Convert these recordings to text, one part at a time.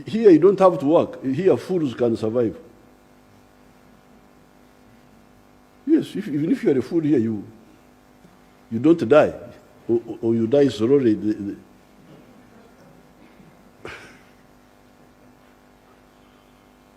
Here you don't have to work. Here fools can survive. Yes, even if you are a fool here, you don't die, or you die slowly.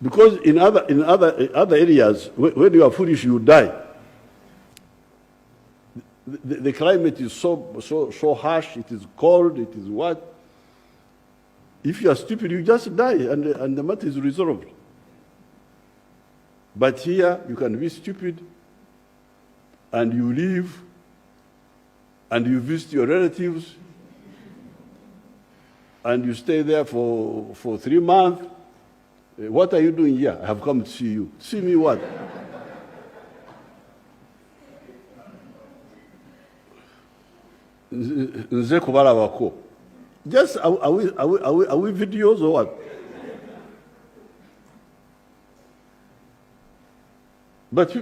Because in other areas, when you are foolish, you die. The climate is so harsh. It is cold. It is what? If you are stupid, you just die, and the matter is resolved. But here, you can be stupid, and you live, and you visit your relatives, and you stay there for 3 months. What are you doing here? I have come to see you. See me what? Just are we videos or what? But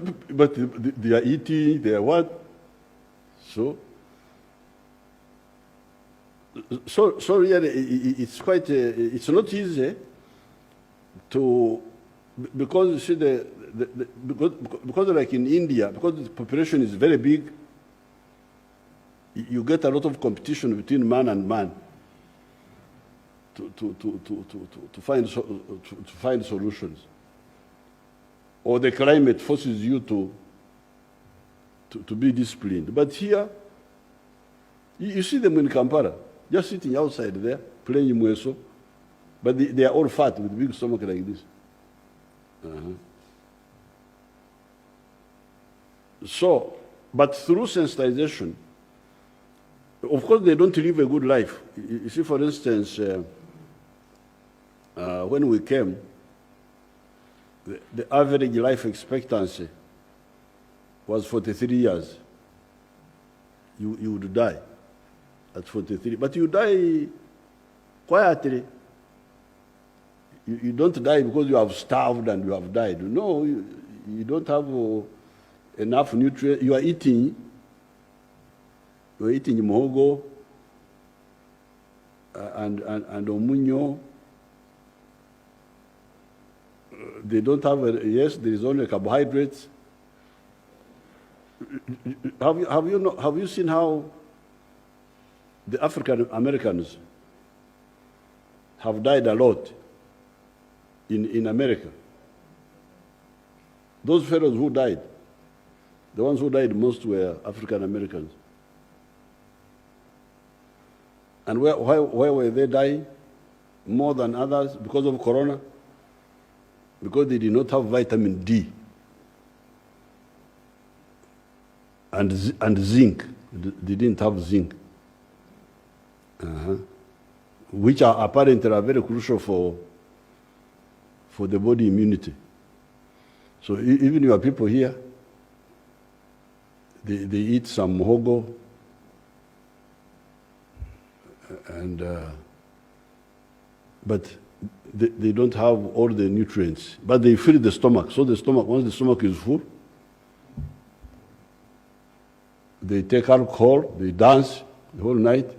they are eating, they are what? So really, it's quite, it's not easy to, because you see because like in India, because the population is very big, you get a lot of competition between man and man to find solutions. Or the climate forces you to be disciplined. But here, you see them in Kampala, just sitting outside there, playing mweso, but they are all fat with big stomach like this. So, but through sensitization, of course they don't live a good life. You see, for instance, when we came, the average life expectancy was 43 years. You would die at 43. But you die quietly. You don't die because you have starved and you have died. No, you don't have enough nutrients. You are eating muhogo and omunyo. They don't have, yes, there is only carbohydrates. Have you seen how the African Americans have died a lot in America? Those fellows who died, the ones who died most were African Americans. And why were they dying more than others? Because of corona? Because they did not have vitamin D and zinc. They didn't have zinc, which are apparently are very crucial for the body immunity. So even your people here, they eat some muhogo and but they don't have all the nutrients, but they fill the stomach. So the stomach, once the stomach is full, they take alcohol, they dance the whole night,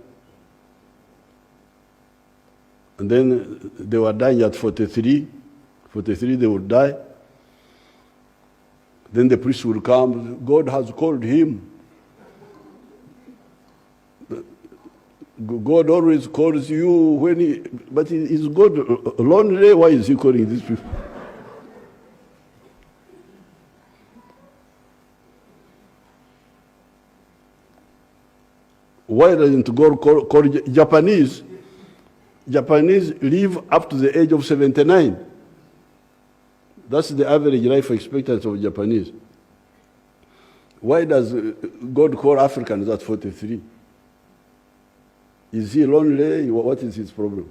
and then they were dying at 43. 43 they would die. Then the priest would come. God has called him. God always calls you when but is God lonely? Why is he calling these people? Why doesn't God call Japanese? Japanese live up to the age of 79. That's the average life expectancy of Japanese. Why does God call Africans at 43? Is he lonely? What is his problem?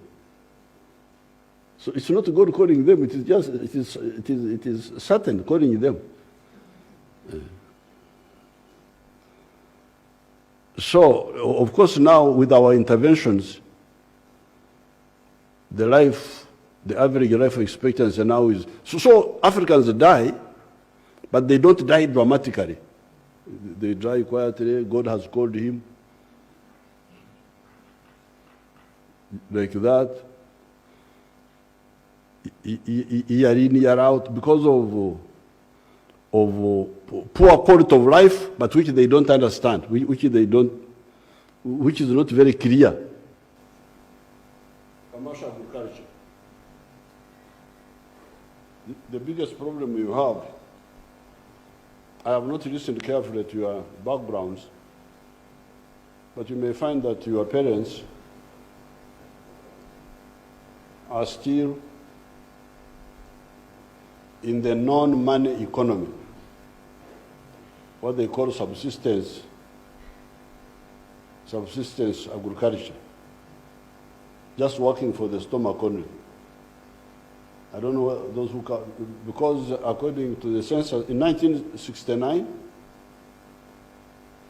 So it's not God calling them. It is just it is Satan calling them. So of course now with our interventions, the average life expectancy now is so Africans die, but they don't die dramatically. They die quietly. God has called him. Like that. year in, year out, because of poor quality of life, but which they don't understand, which is not very clear. Commercial agriculture. The biggest problem you have, I have not listened carefully to your backgrounds, but you may find that your parents are still in the non-money economy, what they call subsistence agriculture, just working for the stomach only. I don't know those who can, because according to the census, in 1969,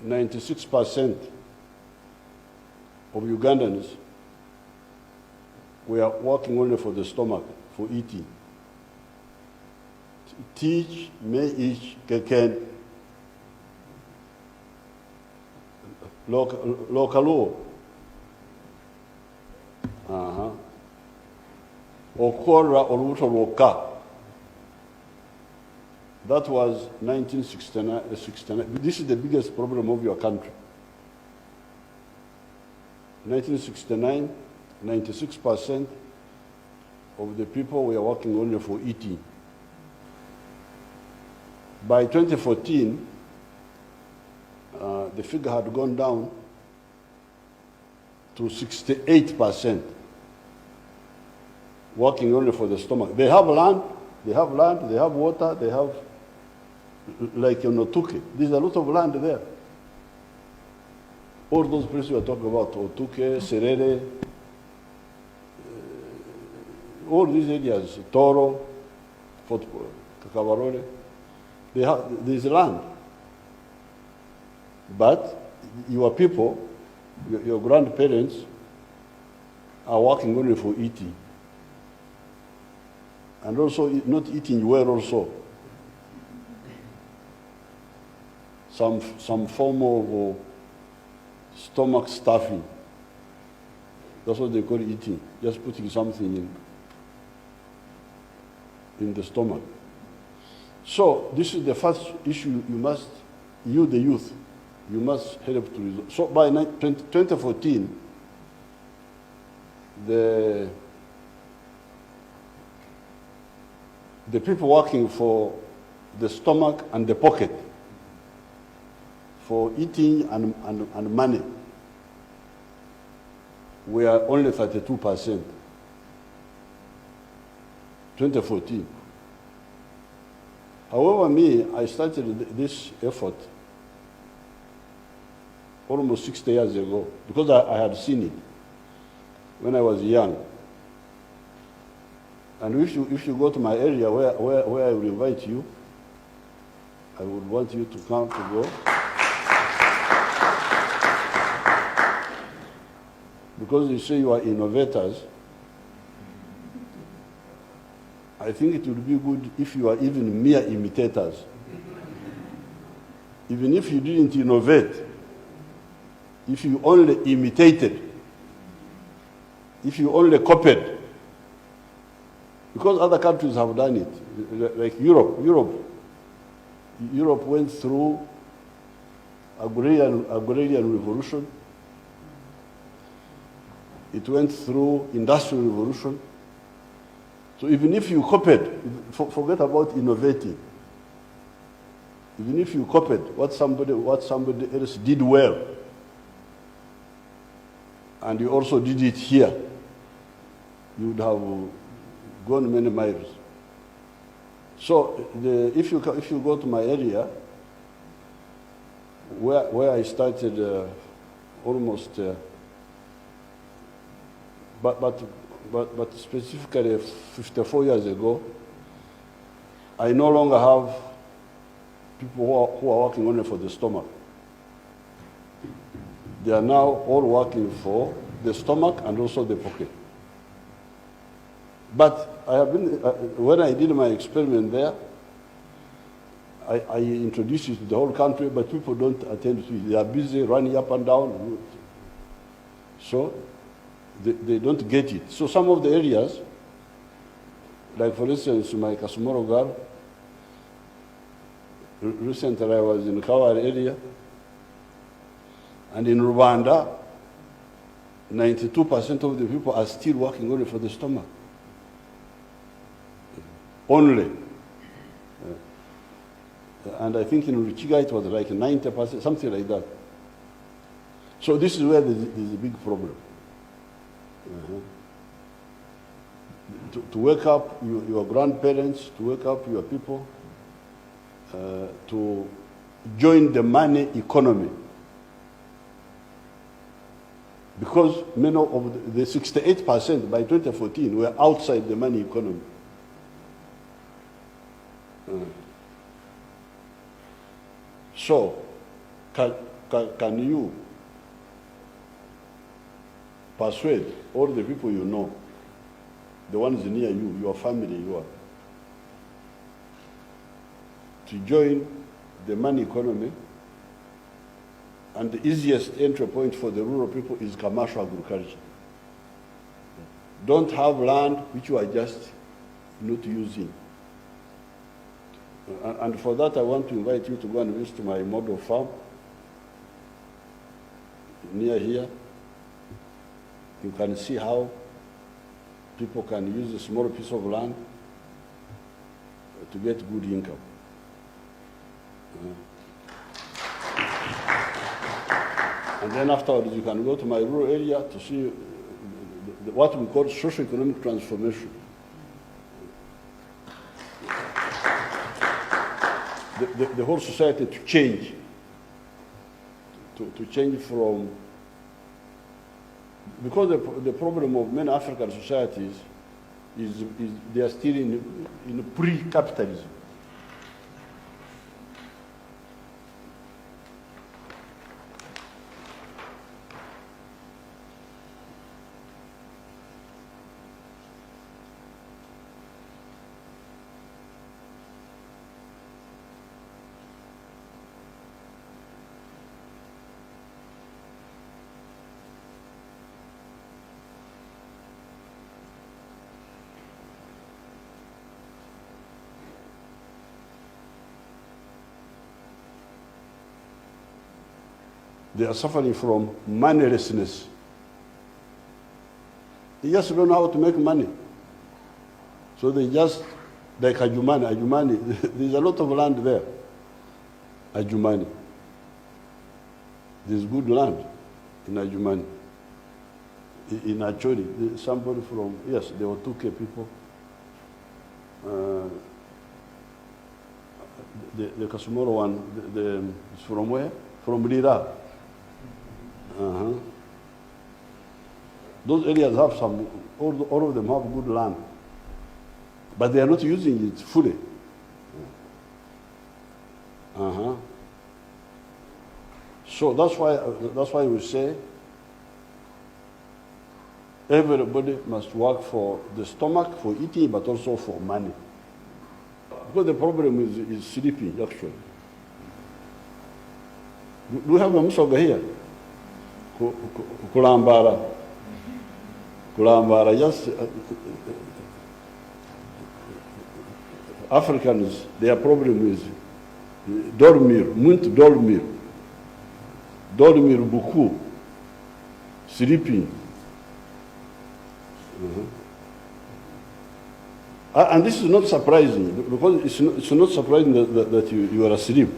96% of Ugandans were working only for the stomach, for eating. Teach, may each, can, local, okora olubuto lwokka. That was 1969. This is the biggest problem of your country. 1969, 96% of the people were working only for eating. By 2014, the figure had gone down to 68%, working only for the stomach. They have land, they have water, they have, like in Otuke. There's a lot of land there. All those places we are talking about, Otuke, Serere, all these areas, Toro, Kakabarole, there's land. But your people, your grandparents, are working only for eating. And also not eating well also. Some form of stomach stuffing. That's what they call eating, just putting something in the stomach. So this is the first issue you the youth, you must help to resolve. So by 2014, the people working for the stomach and the pocket, for eating and money, were only 32%. 2014. However, I started this effort almost 60 years ago, because I had seen it when I was young. And if you go to my area where I will invite you, I would want you to come to go. Because you say you are innovators, I think it would be good if you are even mere imitators. Even if you didn't innovate, if you only imitated, if you only copied, because other countries have done it, like Europe went through agrarian revolution. It went through industrial revolution. So even if you copied, forget about innovating. Even if you copied what somebody else did well, and you also did it here, you would have gone many miles. So if you go to my area, where I started almost, but specifically 54 years ago, I no longer have people who are working only for the stomach. They are now all working for the stomach and also the pocket. But I have been, when I did my experiment there, I introduced it to the whole country, but people don't attend to it. They are busy running up and down. So they don't get it. So some of the areas, Like for instance, my Kasumoro girl, recently I was in Kawar area, and in Rwanda, 92% of the people are still working only for the stomach. Only. And I think in Ruchiga it was like 90%, something like that. So this is where there's a big problem. To wake up your grandparents, to wake up your people, to join the money economy. Because many of the 68% by 2014 were outside the money economy. So, can you persuade all the people you know, the ones near you, your family, to join the money economy? And the easiest entry point for the rural people is commercial agriculture. Don't have land which you are just not using. And for that, I want to invite you to go and visit my model farm near here. You can see how people can use a small piece of land to get good income. And then afterwards, you can go to my rural area to see what we call socio-economic transformation. The whole society to change, to change from, because the problem of many African societies is they are still in pre-capitalism. They are suffering from moneylessness. They just don't know how to make money. So they just, like Ajumani, there's a lot of land there. Ajumani. There's good land in Ajumani. In Acholi, somebody from, yes, there were 2K people. The Kasumoro one, is from where? From Lira. Those areas have some, all of them have good land, but they are not using it fully. So that's why we say everybody must work for the stomach, for eating, but also for money. Because the problem is sleeping, actually. Do we have a Musoga here? Kulambara, just Africans, their problem is dormir, muito dormir beaucoup, sleeping. And this is not surprising, because it's not surprising that you are asleep.